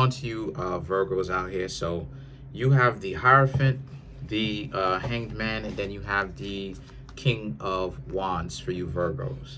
on to you, Virgos out here. So you have the Hierophant, the Hanged Man, and then you have the King of Wands for you Virgos.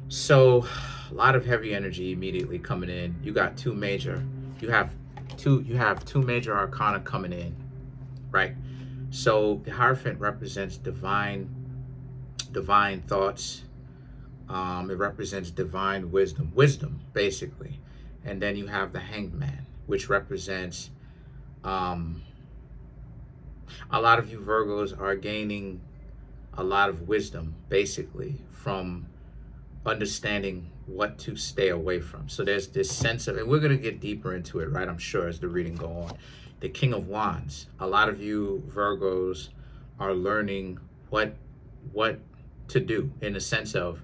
So a lot of heavy energy immediately coming in. You got two major arcana coming in, right? So the Hierophant represents divine thoughts. It represents divine wisdom basically. And then you have the Hanged Man, which represents a lot of you Virgos are gaining a lot of wisdom basically from understanding what to stay away from. So there's this sense of, and we're going to get deeper into it, right? I'm sure as the reading go on. The King of Wands. A lot of you Virgos are learning what to do, in the sense of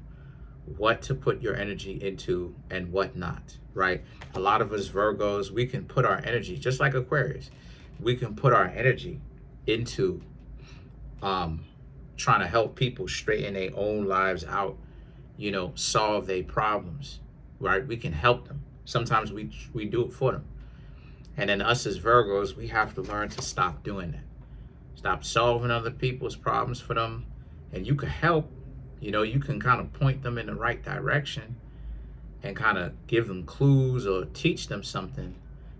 what to put your energy into and what not, right? A lot of us Virgos, we can put our energy, just like Aquarius, we can put our energy into trying to help people straighten their own lives out, you know, solve their problems, right? We can help them. Sometimes we do it for them. And then us as Virgos, we have to learn to stop doing that. Stop solving other people's problems for them. And you can help, you know, you can kind of point them in the right direction and kind of give them clues or teach them something.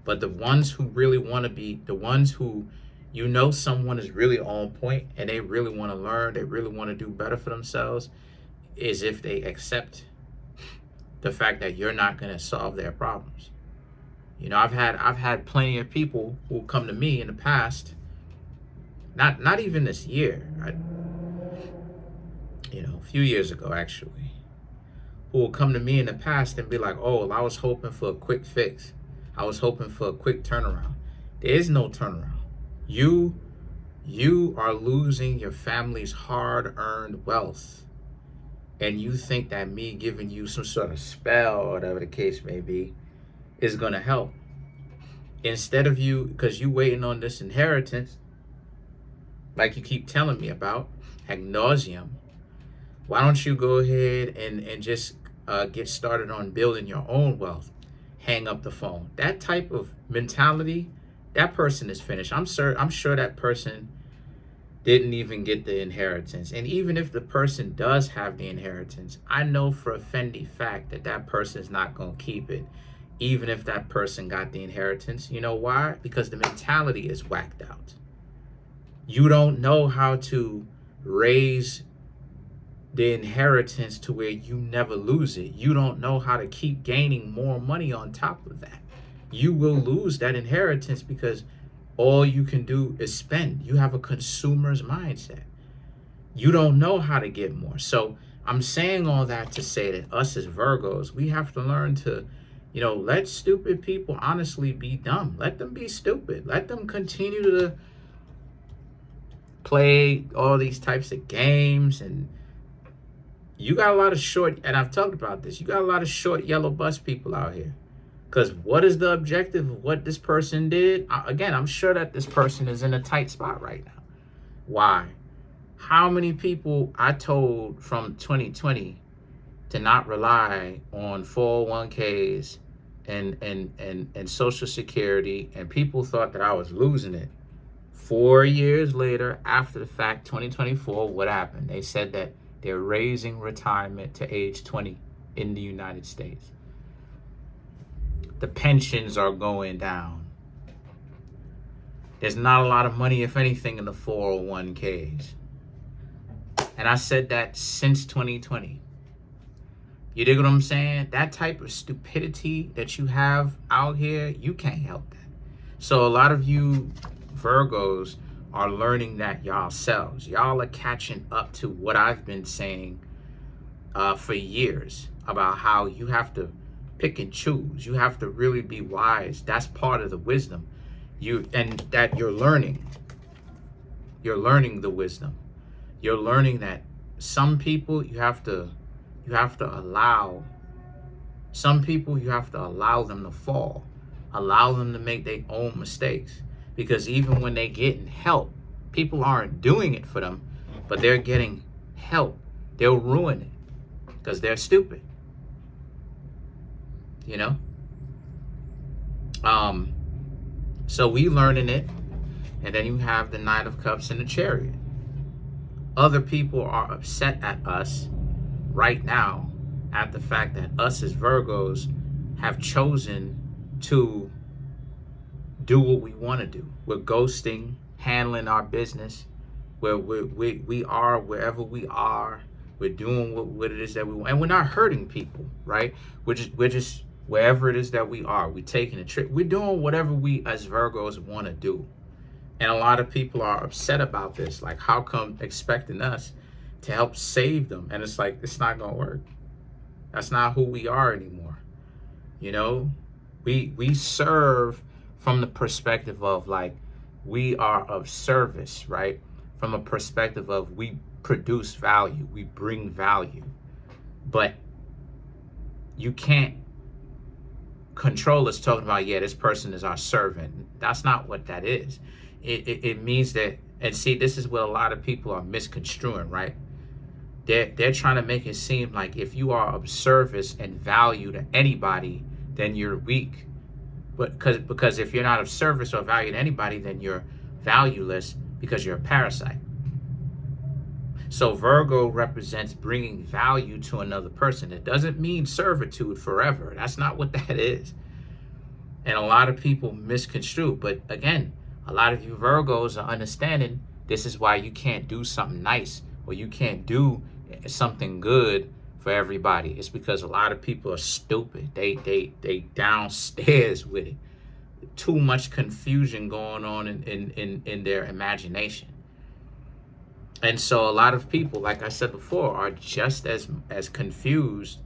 But the ones who really want to be, the ones who, you know, someone is really on point and they really want to learn, they really want to do better for themselves, is if they accept the fact that you're not going to solve their problems. You know, I've had plenty of people who come to me in the past, not even this year, you know, a few years ago actually, who will come to me in the past and be like, oh, I was hoping for a quick fix. I was hoping for a quick turnaround. There is no turnaround. You are losing your family's hard-earned wealth. And you think that me giving you some sort of spell, or whatever the case may be, is going to help. Instead of you, because you waiting on this inheritance, like you keep telling me about, ad nauseum, why don't you go ahead and just get started on building your own wealth? Hang up the phone. That type of mentality, that person is finished. I'm sure that person didn't even get the inheritance. And even if the person does have the inheritance, I know for a Fendi fact that that person is not going to keep it, even if that person got the inheritance. You know why? Because the mentality is whacked out. You don't know how to raise the inheritance to where you never lose it. You don't know how to keep gaining more money on top of that. You will lose that inheritance because all you can do is spend. You have a consumer's mindset. You don't know how to get more. So I'm saying all that to say that us as Virgos, we have to learn to, you know, let stupid people honestly be dumb. Let them be stupid. Let them continue to play all these types of games. And you got a lot of short, and I've talked about this, you got a lot of short yellow bus people out here. Because what is the objective of what this person did? Again, I'm sure that this person is in a tight spot right now. Why? How many people I told from 2020 to not rely on 401ks and Social Security, and people thought that I was losing it. 4 years later, after the fact, 2024, what happened? They said that they're raising retirement to age 20 in the United States. The pensions are going down. There's not a lot of money, if anything, in the 401ks. And I said that since 2020. You dig what I'm saying? That type of stupidity that you have out here, you can't help that. So a lot of you Virgos are learning that yourselves. Y'all are catching up to what I've been saying for years about how you have to pick and choose. You have to really be wise. That's part of the wisdom. And that you're learning. You're learning the wisdom. You're learning that some people you have to allow. Some people you have to allow them to fall. Allow them to make their own mistakes. Because even when they get help, people aren't doing it for them, but they're getting help. They'll ruin it because they're stupid. you know? So we learning it, and then you have the Knight of Cups and the Chariot. Other people are upset at us right now at the fact that us as Virgos have chosen to do what we want to do. We're ghosting, handling our business, where we are wherever we are. We're doing what it is that we want, and we're not hurting people, right? We're just wherever it is that we are. We're taking a trip. We're doing whatever we as Virgos want to do. And a lot of people are upset about this. Like, how come expecting us to help save them? And it's like, it's not gonna work. That's not who we are anymore. You know, we serve from the perspective of like, we are of service, right? From a perspective of we produce value, we bring value. But you can't control us talking about, yeah, this person is our servant. That's not what that is. It means that, and see, this is what a lot of people are misconstruing, right? They're trying to make it seem like if you are of service and value to anybody, then you're weak. But because if you're not of service or value to anybody, then you're valueless because you're a parasite. So Virgo represents bringing value to another person. It doesn't mean servitude forever. That's not what that is. And a lot of people misconstrue. But again, a lot of you Virgos are understanding this is why you can't do something nice, or you can't do something good for everybody. It's because a lot of people are stupid. They downstairs with it. Too much confusion going on in their imagination. And so a lot of people, like I said before, are just as confused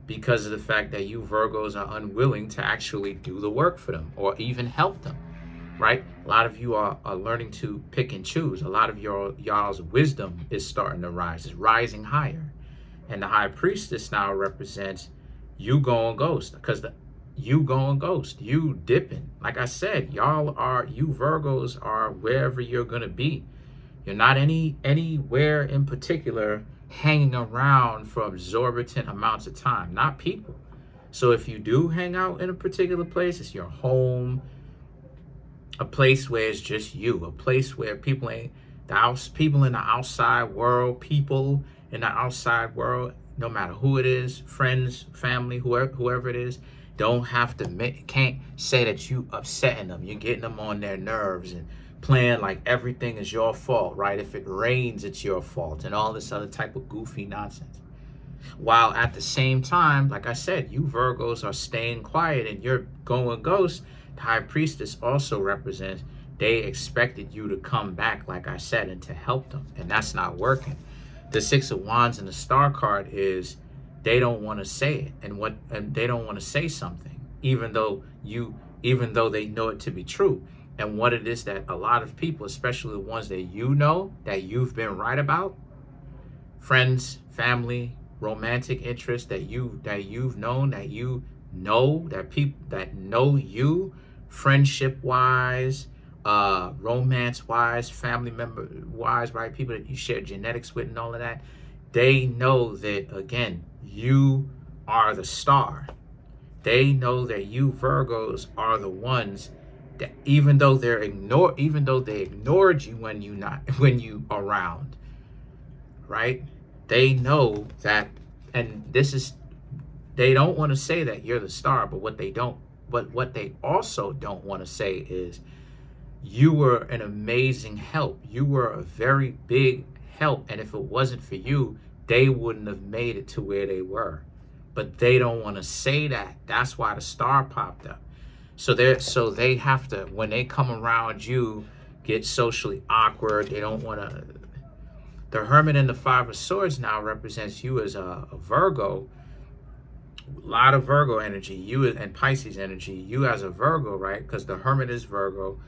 because of the fact that you Virgos are unwilling to actually do the work for them or even help them, right? A lot of you are learning to pick and choose. A lot of y'all's wisdom is starting to rise, is rising higher. And the High Priestess now represents you going ghost, because you going ghost, you dipping. Like I said, you Virgos are wherever you're going to be. You're not anywhere in particular hanging around for exorbitant amounts of time, not people. So if you do hang out in a particular place, it's your home, a place where it's just you, a place where people in the outside world, no matter who it is, friends, family, whoever it is, don't have to can't say that you upsetting them. You're getting them on their nerves and playing like everything is your fault, right? If it rains, it's your fault, and all this other type of goofy nonsense. While at the same time, like I said, you Virgos are staying quiet and you're going ghost. The High Priestess also represents they expected you to come back, like I said, and to help them, and that's not working. The Six of Wands and the Star card is they don't want to say it, and they don't want to say something, even though they know it to be true. And what it is that a lot of people, especially the ones that you know, that you've been right about, friends, family, romantic interests that you've known, that you know, that people that know you, friendship wise, romance wise, family member wise, right? People that you share genetics with and all of that, they know that, again, you are the star. They know that you Virgos are the ones that even though they ignored you when you around, right? They know that, and they don't want to say that you're the star, but what they also don't want to say is you were an amazing help. You were a very big help, and if it wasn't for you, they wouldn't have made it to where they were. But they don't want to say that. That's why the star popped up. So they have to, when they come around you, get socially awkward. They don't want to. The Hermit and the Five of Swords now represents you as a Virgo. A lot of Virgo energy, you and Pisces energy. You as a Virgo, right? Because the Hermit is Virgo.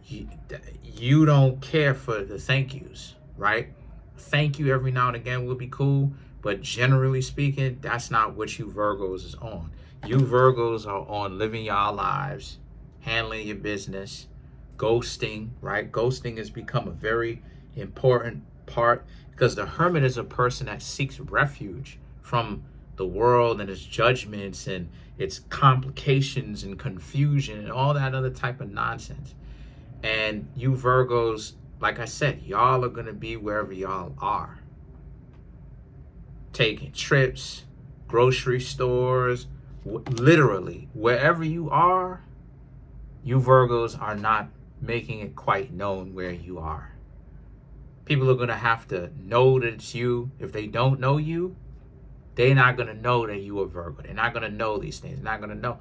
You don't care for the thank yous, right? Thank you every now and again will be cool, but generally speaking, that's not what you Virgos is on. You Virgos are on living your lives, handling your business, ghosting, right? Ghosting has become a very important part because the Hermit is a person that seeks refuge from the world and its judgments and its complications and confusion and all that other type of nonsense. And you Virgos, like I said, y'all are going to be wherever y'all are. Taking trips, grocery stores, literally, wherever you are, you Virgos are not making it quite known where you are. People are going to have to know that it's you. If they don't know you, they're not going to know that you are Virgo. They're not going to know these things. They're not going to know.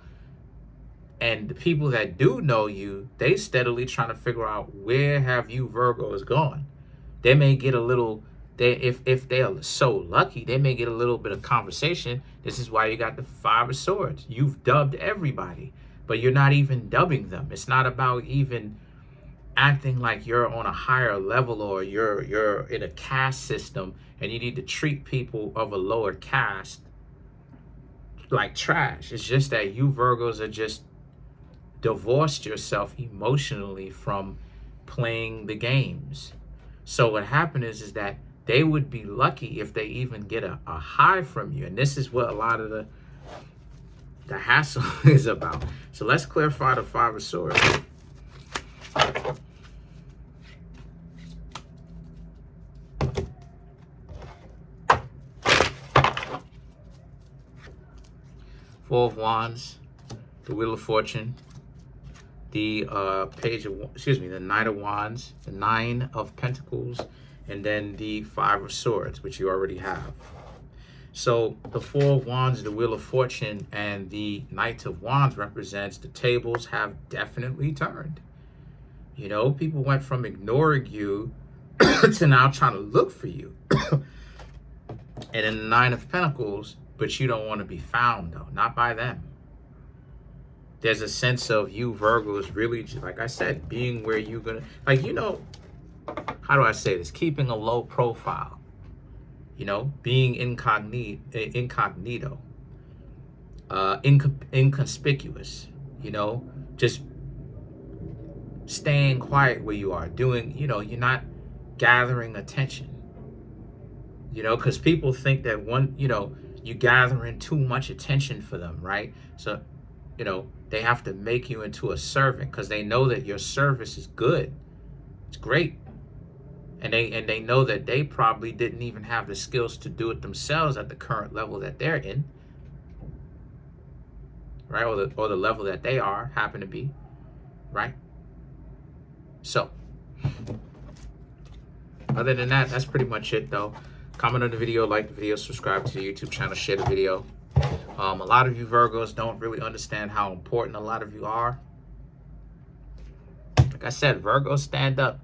And the people that do know you, they steadily trying to figure out where have you Virgos gone. They may get a little, if they are so lucky, they may get a little bit of conversation. This is why you got the Five of Swords. You've dubbed everybody, but you're not even dubbing them. It's not about even acting like you're on a higher level or you're in a caste system and you need to treat people of a lower caste like trash. It's just that you Virgos are just divorced yourself emotionally from playing the games. So what happened is that they would be lucky if they even get a high from you. And this is what a lot of the hassle is about. So let's clarify the Five of Swords. Four of Wands, the Wheel of Fortune, the the Knight of Wands, the Nine of Pentacles, and then the Five of Swords, which you already have. So the Four of Wands, the Wheel of Fortune, and the Knight of Wands represents the tables have definitely turned. You know, people went from ignoring you to now trying to look for you. And in the Nine of Pentacles, but you don't want to be found, though, not by them. There's a sense of you Virgos really, like I said, being where you're going to, like, you know, how do I say this? Keeping a low profile, you know, being incognito, inconspicuous, you know, just staying quiet where you are, doing, you know, you're not gathering attention, you know, because people think that you gathering too much attention for them, right? So, you know, they have to make you into a servant because they know that your service is good. It's great. And they know that they probably didn't even have the skills to do it themselves at the current level that they're in. Right? Or the level that they happen to be. Right? So, other than that, that's pretty much it though. Comment on the video, like the video, subscribe to the YouTube channel, share the video. A lot of you Virgos don't really understand how important a lot of you are. Like I said, Virgos stand up.